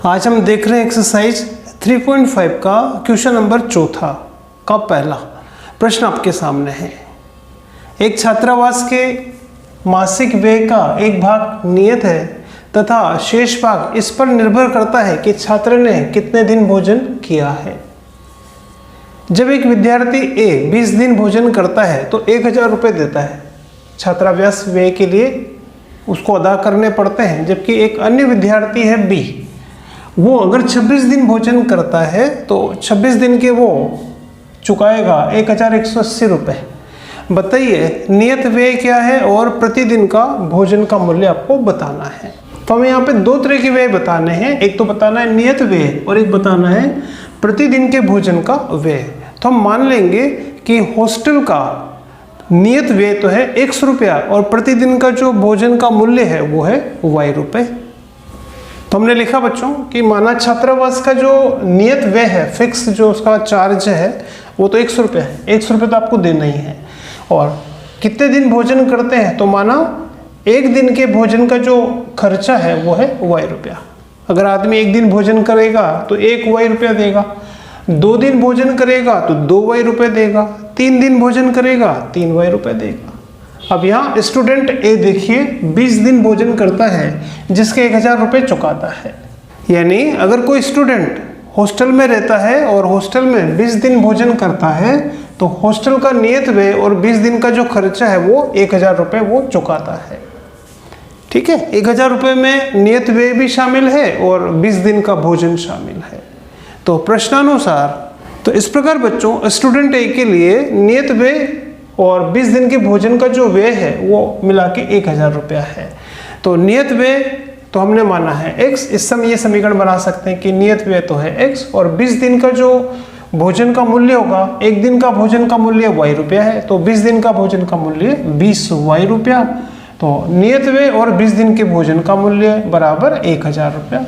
आज हम देख रहे हैं एक्सरसाइज 3.5 का क्वेश्चन नंबर चौथा का पहला प्रश्न आपके सामने है। एक छात्रावास के मासिक व्यय का एक भाग नियत है तथा शेष भाग इस पर निर्भर करता है कि छात्र ने कितने दिन भोजन किया है। जब एक विद्यार्थी ए 20 दिन भोजन करता है तो 1000 रुपये देता है। छात्रावास व्यय के लिए उसको अदा करने पड़ते हैं। जबकि एक अन्य विद्यार्थी है बी, वो अगर 26 दिन भोजन करता है तो 26 दिन के वो चुकाएगा 1180 रुपये। बताइए नियत व्यय क्या है और प्रतिदिन का भोजन का मूल्य आपको बताना है। तो हमें यहाँ पे दो तरह के व्यय बताने हैं, एक तो बताना है नियत व्यय और एक बताना है प्रतिदिन के भोजन का व्यय। तो हम मान लेंगे कि हॉस्टल का नियत व्यय तो है 100 रुपया और प्रतिदिन का जो भोजन का मूल्य है वो है y रुपये। तो हमने लिखा बच्चों कि माना छात्रावास का जो नियत व्यय है, फिक्स जो उसका चार्ज है वो तो 100 रुपये है। 100 रुपये तो आपको देना ही है। और कितने दिन भोजन करते हैं तो माना एक दिन के भोजन का जो खर्चा है वो है y रुपया। अगर आदमी एक दिन भोजन करेगा तो 1 y रुपया देगा, 2 दिन भोजन करेगा तो 2 y रुपये देगा, 3 दिन भोजन करेगा 3 y रुपये देगा। अब यहाँ स्टूडेंट ए देखिए 20 दिन भोजन करता है जिसके 1000 रुपये चुकाता है। यानी अगर कोई स्टूडेंट हॉस्टल में रहता है और हॉस्टल में 20 दिन भोजन करता है तो हॉस्टल का नियत व्यय और 20 दिन का जो खर्चा है वो 1000 रुपये वो चुकाता है। ठीक है, 1000 रुपये में नियत व्यय भी शामिल है और 20 दिन का भोजन शामिल है। तो प्रश्नानुसार तो इस प्रकार बच्चों स्टूडेंट ए के लिए नियत व्यय और 20 दिन के भोजन का जो व्यय है वो मिला के 1000 रुपया है। तो नियत व्यय तो हमने माना है x। इस समय ये समीकरण बना सकते हैं कि नियत व्यय तो है x और 20 दिन का जो भोजन का मूल्य होगा, एक दिन का भोजन का मूल्य y रुपया है तो 20 दिन का भोजन का मूल्य 20 y रुपया। तो नियत व्यय और 20 दिन के भोजन का मूल्य बराबर 1000 रुपया।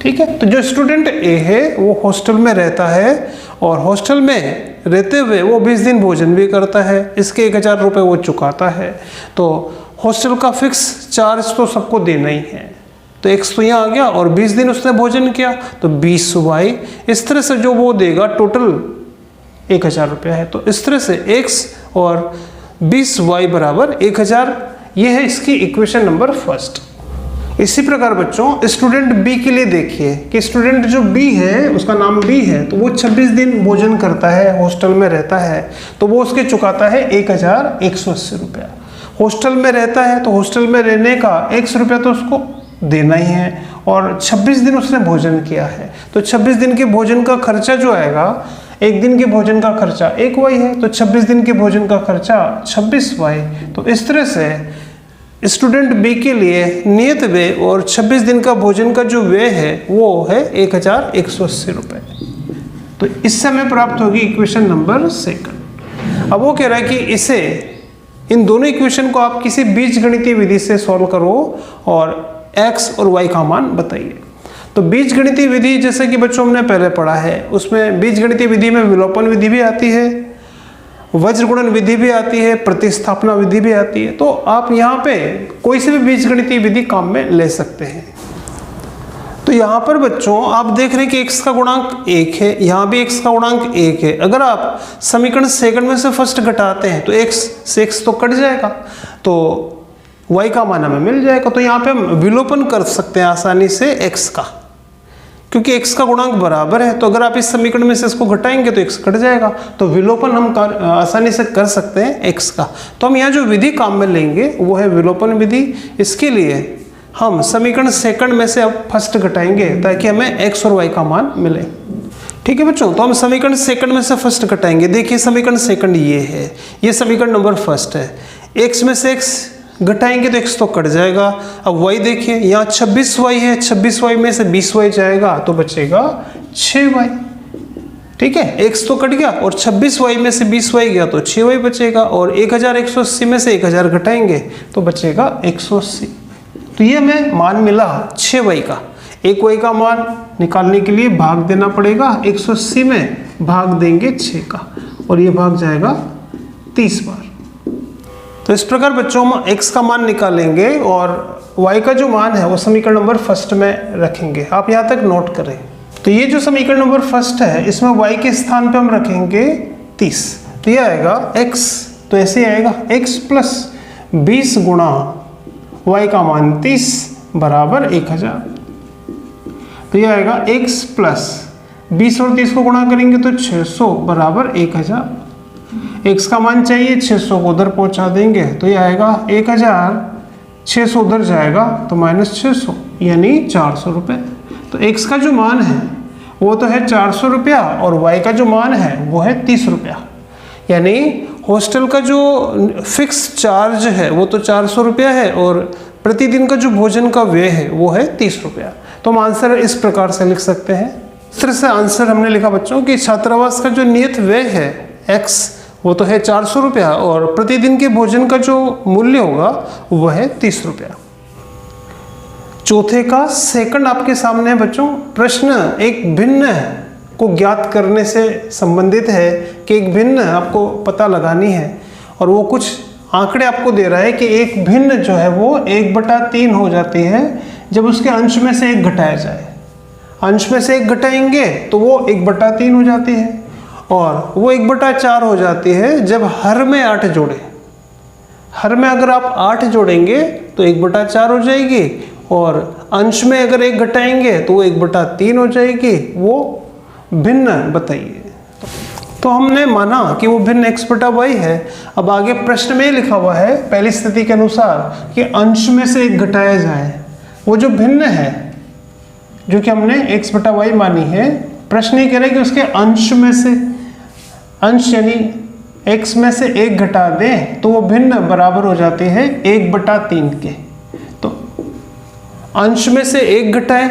ठीक है, तो जो स्टूडेंट ए है वो हॉस्टल में रहता है और हॉस्टल में रहते हुए वो 20 दिन भोजन भी करता है, इसके 1000 रुपये वो चुकाता है। तो हॉस्टल का फिक्स चार्ज तो सबको देना ही है। तो x तो यहाँ आ गया और 20 दिन उसने भोजन किया तो 20 y। इस तरह से जो वो देगा टोटल 1000 रुपया है। तो इस तरह से x और 20 y बराबर 1000, ये है इसकी इक्वेशन नंबर फर्स्ट। इसी प्रकार बच्चों स्टूडेंट बी के लिए देखिए कि स्टूडेंट जो बी है उसका नाम बी है तो वो 26 दिन भोजन करता है, हॉस्टल में रहता है तो वो उसके चुकाता है 1180 रुपया। हॉस्टल में रहता है तो हॉस्टल में रहने का 100 रुपया तो उसको देना ही है और 26 दिन उसने भोजन किया है तो 26 दिन के भोजन का खर्चा जो आएगा, एक दिन के भोजन का खर्चा 1 y है तो 26 दिन के भोजन का खर्चा 26 y। तो इस तरह से स्टूडेंट बी के लिए नियत व्यय और 26 दिन का भोजन का जो व्यय है वो है 1180 रुपये। तो इससे हमें प्राप्त होगी इक्वेशन नंबर सेकंड। अब वो कह रहा है कि इसे इन दोनों इक्वेशन को आप किसी बीजगणितीय विधि से सॉल्व करो और x और y का मान बताइए। तो बीजगणितीय विधि जैसे कि बच्चों हमने पहले पढ़ा है उसमें बीजगणितीय विधि में विलोपन विधि भी आती है, वज्रगुणन विधि भी आती है, प्रतिस्थापना विधि भी आती है। तो आप यहाँ पे कोई से भी बीजगणितीय विधि काम में ले सकते हैं। तो यहाँ पर बच्चों आप देख रहे हैं कि x का गुणांक 1 है, यहाँ भी x का गुणांक 1 है। अगर आप समीकरण सेकंड में से फर्स्ट घटाते हैं तो x से x तो कट जाएगा तो y का मान हमें मिल जाएगा। तो यहाँ पे हम विलोपन कर सकते हैं आसानी से x का, क्योंकि x का गुणांक बराबर है। तो अगर आप इस समीकरण में से इसको घटाएंगे तो x कट जाएगा। तो विलोपन हम आसानी से कर सकते हैं x का। तो हम यहाँ जो विधि काम में लेंगे वो है विलोपन विधि। इसके लिए हम समीकरण सेकंड में से अब फर्स्ट घटाएंगे ताकि हमें x और y का मान मिले। ठीक है बच्चों, तो हम समीकरण सेकंड में से फर्स्ट घटाएंगे। देखिए समीकरण सेकंड ये है, ये समीकरण नंबर फर्स्ट है। x में से x घटाएंगे तो x तो कट जाएगा। अब y देखिए यहाँ 26y है, 26y में से 20y जाएगा तो बचेगा 6y। ठीक है, x तो कट गया और 26y में से 20y गया तो 6y बचेगा और 1180 में से 1000 घटाएंगे तो बचेगा 180। तो ये हमें मान मिला 6y का। 1y का मान निकालने के लिए भाग देना पड़ेगा, 180 में भाग देंगे 6 का और ये भाग जाएगा 30 बार। तो इस प्रकार बच्चों हम x का मान निकालेंगे और y का जो मान है वो समीकरण नंबर फर्स्ट में रखेंगे। आप यहाँ तक नोट करें। तो ये जो समीकरण नंबर फर्स्ट है इसमें y के स्थान पे हम रखेंगे 30, तो ये आएगा x, तो ऐसे आएगा x प्लस 20 गुणा y का मान 30 बराबर 1000। तो ये आएगा x प्लस 20 और 30 को गुणा करेंगे तो 600 बराबर 1000। x का मान चाहिए, 600 को उधर पहुंचा देंगे तो ये आएगा 1000, 600 उधर जाएगा तो -600 यानी 400 रुपये। तो x का जो मान है वो तो है 400 रुपया और y का जो मान है वो है 30 रुपया। यानी हॉस्टल का जो फिक्स चार्ज है वो तो 400 रुपया है और प्रतिदिन का जो भोजन का व्यय है वो है 30 रुपया। तो हम आंसर इस प्रकार से लिख सकते हैं। इस तरह से आंसर हमने लिखा बच्चों कि छात्रावास का जो नियत व्यय है x वो तो है 400 रुपया और प्रतिदिन के भोजन का जो मूल्य होगा वह है 30 रुपया। चौथे का सेकंड आपके सामने है बच्चों। प्रश्न एक भिन्न को ज्ञात करने से संबंधित है कि एक भिन्न आपको पता लगानी है और वो कुछ आंकड़े आपको दे रहा है कि एक भिन्न जो है वो 1/3 हो जाती है जब उसके अंश में से एक घटाया जाए। अंश में से एक घटाएंगे तो वो 1/3 हो जाती है और वो 1/4 हो जाती है जब हर में 8 जोड़े। हर में अगर आप 8 जोड़ेंगे तो 1/4 हो जाएगी और अंश में अगर एक घटाएंगे तो वो 1/3 हो जाएगी। वो भिन्न बताइए। तो हमने माना कि वो भिन्न x/y है। अब आगे प्रश्न में लिखा हुआ है पहली स्थिति के अनुसार कि अंश में से एक घटाया जाए। वो जो भिन्न है जो कि हमने x/y मानी है, प्रश्न ये कह रहे हैं कि उसके अंश में से, अंश यानी x में से एक घटा दें तो वो भिन्न बराबर हो जाते हैं 1/3 के। तो अंश में से एक घटाएं,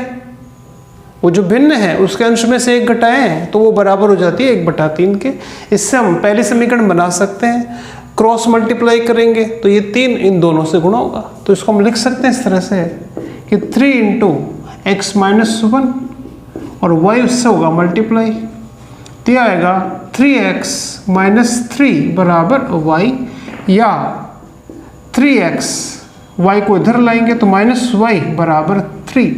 वो जो भिन्न है उसके अंश में से एक घटाएं तो वो बराबर हो जाती है 1/3 के। इससे हम पहले समीकरण बना सकते हैं। क्रॉस मल्टीप्लाई करेंगे तो ये 3 इन दोनों से गुणा होगा। तो इसको हम लिख सकते हैं इस तरह से कि 3 × x - 1 और y उससे होगा मल्टीप्लाई, तो यह आएगा 3x - 3 बराबर y, या 3x y को इधर लाएंगे तो -y बराबर 3।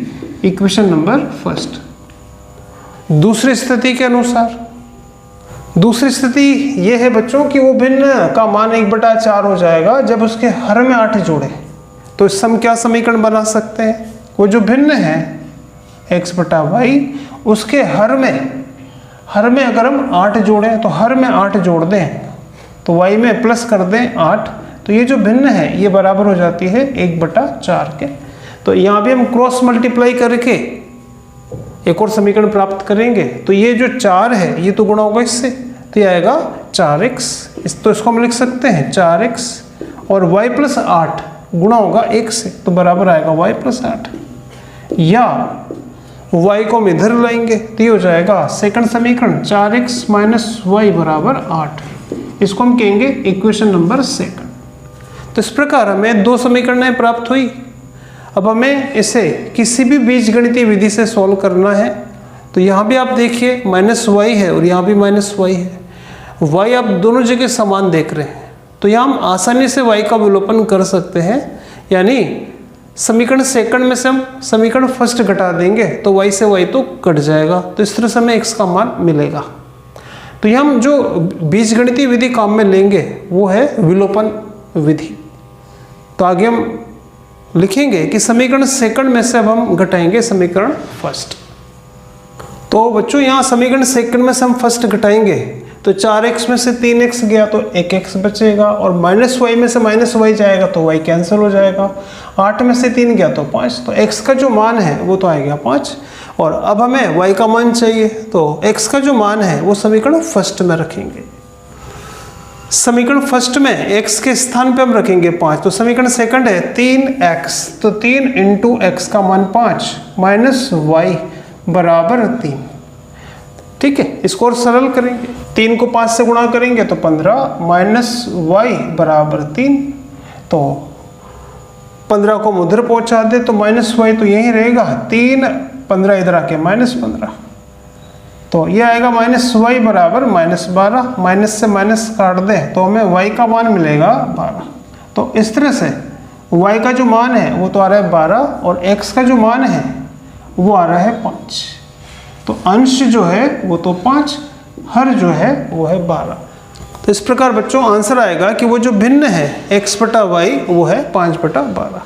Equation number first. दूसरी स्थिति के अनुसार, दूसरी स्थिति यह है बच्चों कि वो भिन्न का मान 1/4 हो जाएगा जब उसके हर में 8 जोड़े। तो इससे हम क्या समीकरण बना सकते हैं? वो जो भिन्न है x/y उसके हर में अगर हम 8 जोड़ें तो हर में 8 जोड़ दें तो y में प्लस कर दें 8, तो ये जो भिन्न है ये बराबर हो जाती है 1/4 के। तो यहाँ भी हम क्रॉस मल्टीप्लाई करके एक और समीकरण प्राप्त करेंगे। तो ये जो 4 है ये तो गुणा होगा इससे, तो ये आएगा 4x। तो इसको हम लिख सकते हैं 4x और y + 8 गुणा होगा 1 से, तो बराबर आएगा y + 8। या y को हम इधर लाएंगे तो ये हो जाएगा सेकंड समीकरण 4x - y बराबर 8। इसको हम कहेंगे इक्वेशन नंबर सेकंड। तो इस प्रकार हमें 2 समीकरणें प्राप्त हुई। अब हमें इसे किसी भी बीजगणितीय विधि से सॉल्व करना है। तो यहाँ भी आप देखिए -y है और यहाँ भी -y है। y आप दोनों जगह समान देख रहे हैं, तो यहाँ हम आसानी से y का विलोपन कर सकते हैं। यानी समीकरण सेकंड में से हम समीकरण फर्स्ट घटा देंगे तो y से y तो कट जाएगा, तो इस तरह से हमें x का मान मिलेगा। तो यहाँ हम जो बीजगणितीय विधि काम में लेंगे वो है विलोपन विधि। तो आगे हम लिखेंगे कि समीकरण सेकंड में से अब हम घटाएंगे समीकरण फर्स्ट। तो बच्चों यहाँ समीकरण सेकंड में से हम फर्स्ट घटाएंगे तो 4x में से 3x गया तो 1x बचेगा और -y में से -y जाएगा तो y कैंसिल हो जाएगा। 8 में से 3 गया तो 5, तो x का जो मान है वो तो आएगा 5। और अब हमें y का मान चाहिए, तो x का जो मान है वो समीकरण फर्स्ट में रखेंगे। समीकरण फर्स्ट में x के स्थान पे हम रखेंगे 5, तो समीकरण सेकंड है 3x, तो 3 × x का मान 5 -y बराबर 3। ठीक है, इसको और सरल करेंगे। 3 को 5 से गुणा करेंगे तो 15 -y बराबर 3। तो 15 को हम उधर पहुंचा दे तो -y तो यही रहेगा 3, 15 इधर आके -15, तो ये आएगा -y बराबर -12। माइनस से माइनस काट दें तो हमें y का मान मिलेगा 12। तो इस तरह से y का जो मान है वो तो आ रहा है 12 और x का जो मान है वो आ रहा है 5। तो अंश जो है वो तो 5, हर जो है वो है 12। तो इस प्रकार बच्चों आंसर आएगा कि वो जो भिन्न है x बटा y वो है 5/12।